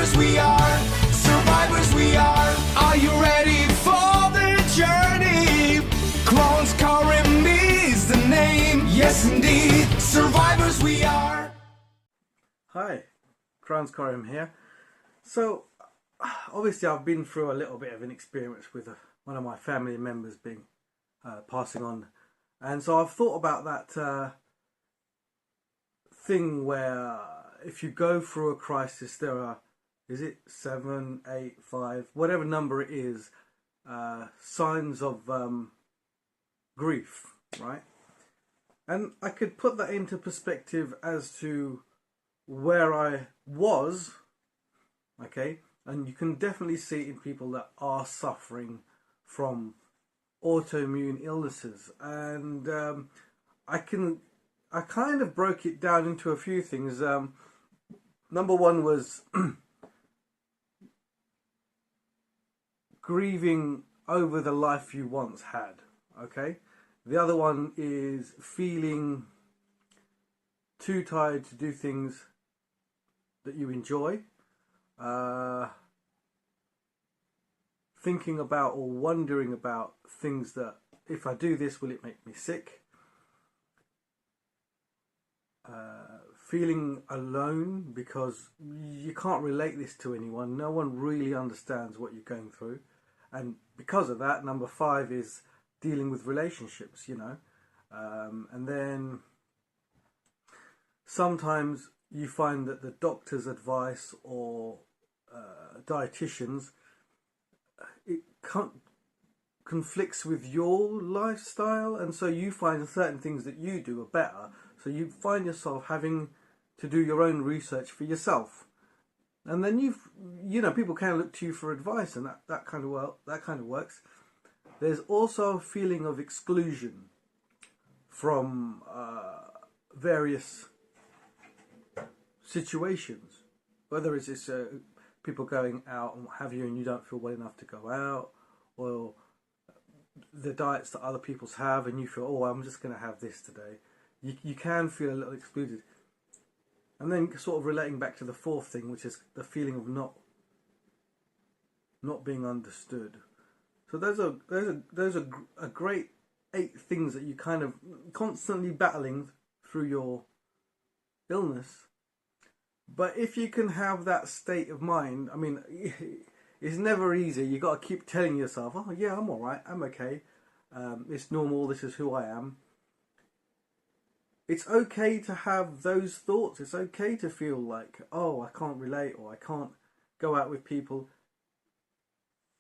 Survivors we are, survivors we are. Are you ready for the journey? Clones Karim is the name. Yes indeed, survivors we are. Hi, Crowns Karim here. So, obviously I've been through a little bit of an experience with one of my family members being passing on. And so I've thought about that thing where if you go through a crisis, there are, is it 7, 8, 5, whatever number it is, signs of grief, right? And I could put that into perspective as to where I was, okay? And you can definitely see it in people that are suffering from autoimmune illnesses. And I kind of broke it down into a few things. Number one was grieving over the life you once had, okay? The other one is feeling too tired to do things that you enjoy. Thinking about or wondering about things that, if I do this, will it make me sick? Feeling alone because you can't relate this to anyone. No one really understands what you're going through. And because of that, number 5 is dealing with relationships, you know. And then sometimes you find that the doctor's advice or dietitians, it conflicts with your lifestyle, and so you find certain things that you do are better. So you find yourself having to do your own research for yourself, and then you know, people can look to you for advice, and that kind of works. There's also a feeling of exclusion from various situations, whether it's this, people going out and what have you, and you don't feel well enough to go out, or the diets that other people's have, and you feel, oh, I'm just going to have this today. You can feel a little excluded. And then sort of relating back to the 4th thing, which is the feeling of not being understood. So those are a great 8 things that you kind of constantly battling through your illness. But if you can have that state of mind, I mean, it's never easy. You got to keep telling yourself, oh yeah, I'm all right, I'm okay. It's normal. This is who I am. It's okay to have those thoughts. It's okay to feel like, oh, I can't relate, or I can't go out with people.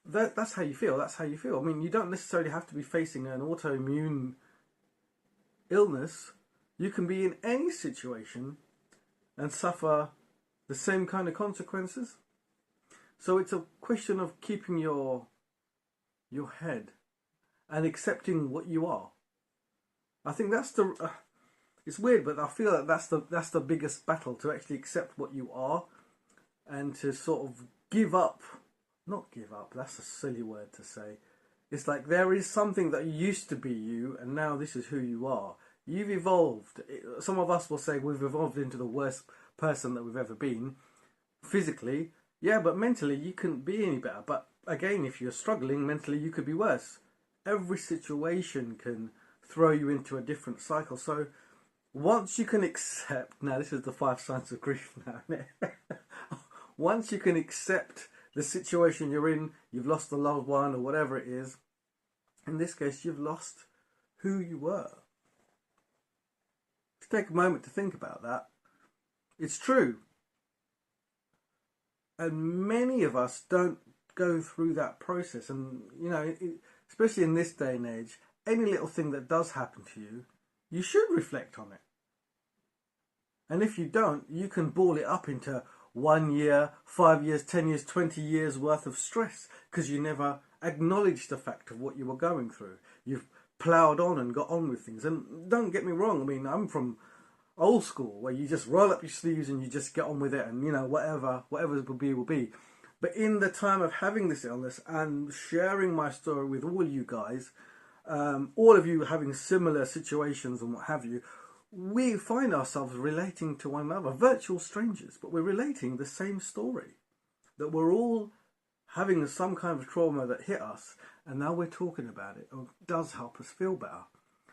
That's how you feel. That's how you feel. I mean, you don't necessarily have to be facing an autoimmune illness. You can be in any situation and suffer the same kind of consequences. So it's a question of keeping your head and accepting what you are. I think that's the... it's weird, but I feel that that's the biggest battle, to actually accept what you are and to sort of give up. Not give up, that's a silly word to say. It's like there is something that used to be you, and now this is who you are. You've evolved. Some of us will say we've evolved into the worst person that we've ever been. Physically, yeah, but mentally you couldn't be any better. But again, if you're struggling mentally, you could be worse. Every situation can throw you into a different cycle. So once you can accept, now this is the 5 signs of grief now, isn't it? Once you can accept the situation you're in, you've lost a loved one or whatever it is, in this case you've lost who you were. Just take a moment to think about that. It's true. And many of us don't go through that process. And, you know, especially in this day and age, any little thing that does happen to you, you should reflect on it. And if you don't, you can ball it up into 1 year, 5 years, 10 years, 20 years worth of stress because you never acknowledged the fact of what you were going through. You've ploughed on and got on with things. And don't get me wrong, I mean, I'm from old school where you just roll up your sleeves and you just get on with it, and, you know, whatever will be will be. But in the time of having this illness and sharing my story with all you guys, all of you having similar situations and what have you, we find ourselves relating to one another, virtual strangers, but we're relating the same story. that we're all having some kind of trauma that hit us, and now we're talking about it. It does help us feel better.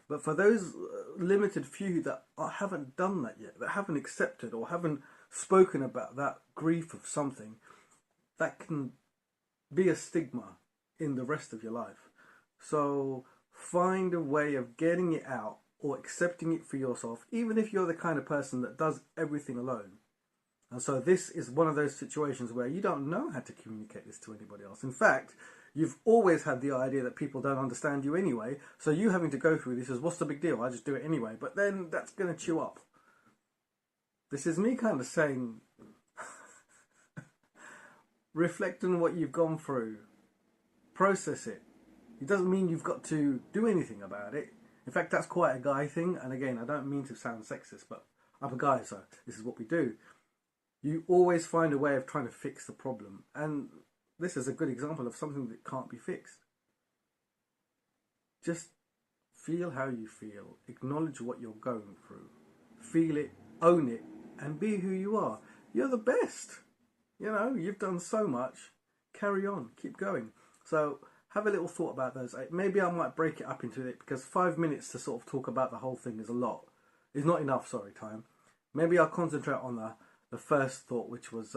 But for those limited few that haven't done that yet, that haven't accepted or haven't spoken about that grief of something, that can be a stigma in the rest of your life. So find a way of getting it out or accepting it for yourself, even if you're the kind of person that does everything alone. And so this is one of those situations where you don't know how to communicate this to anybody else. In fact, you've always had the idea that people don't understand you anyway, so you having to go through this is, what's the big deal? I just do it anyway. But then that's going to chew up. This is me kind of saying, reflect on what you've gone through. Process it. It doesn't mean you've got to do anything about it. In fact, that's quite a guy thing. And again, I don't mean to sound sexist, but I'm a guy, so this is what we do. You always find a way of trying to fix the problem. And this is a good example of something that can't be fixed. Just feel how you feel. Acknowledge what you're going through. Feel it, own it, and be who you are. You're the best. You know, you've done so much. Carry on. Keep going. So have a little thought about those. Maybe I might break it up into it, because 5 minutes to sort of talk about the whole thing is a lot. It's not enough, sorry, time. Maybe I'll concentrate on the first thought, which was,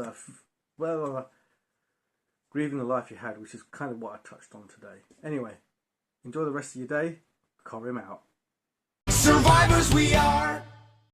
grieving the life you had, which is kind of what I touched on today. Anyway, enjoy the rest of your day. Corim out. Survivors we are.